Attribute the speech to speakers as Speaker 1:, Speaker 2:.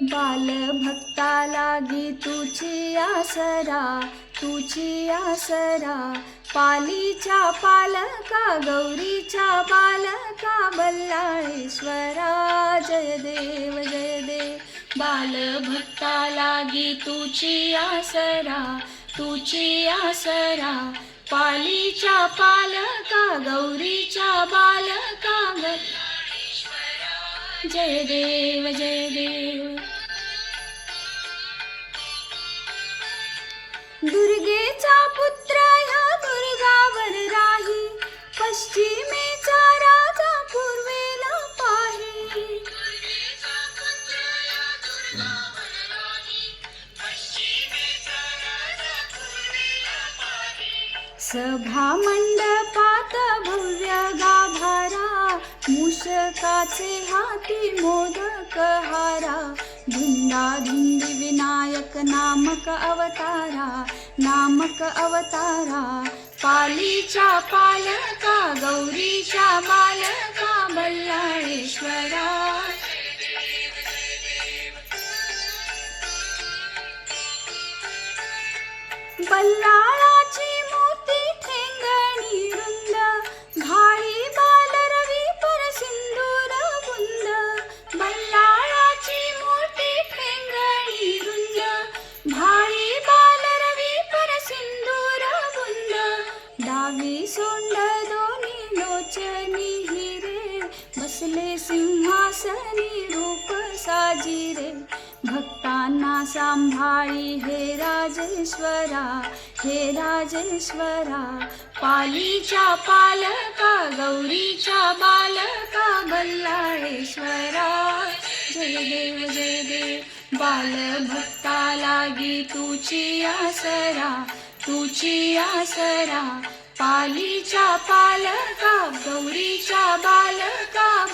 Speaker 1: बालभक्ता लागी तुझी आसरा, तुझी आसरा. पालीच्या पालका गौरीच्या बालका बल्लाळेश्वरा. जय देव जय देव. बालभक्ता लागी तुझी आसरा, तुझी आसरा. पालीच्या पालका गौरीच्या बालका जय देव जय देव. दुर्गेचा पुत्र ह्या दुर्गावर राही, पश्चिमेचा राजा पूर्वेला पाही. सभा मंडपात भव्य गाभारा, मूषकाचे हाती मोदक हारा. धुंदाधुंदी विनायक नामक अवतारा, नामक अवतारा. पालीच्या पालका गौरीच्या बालका बल्लाळेश्वरा. बल्लाळाची मूर्ती ठेंगणी रुंद, भाळी बालरवी पर सिंदूर बुंद. बल्लाळाची मूर्ती ठेंगणी रुंद, भाळी बालरवी पर सिंदूर बुंद. डावी सोंड दोन्ही लोचनी हिरे, बसले सिंहासनी रूप साजिरे. भक्तांना सांभाळी हे राजेश्वरा, हे राजेश्वरा. पालीच्या पालका गौरीच्या बालका बल्लाळेश्वरा. जय देव जय देव. बालभक्ता लागी तुझी आसरा, तुझी आसरा. पालीच्या पालका गौरीच्या बालका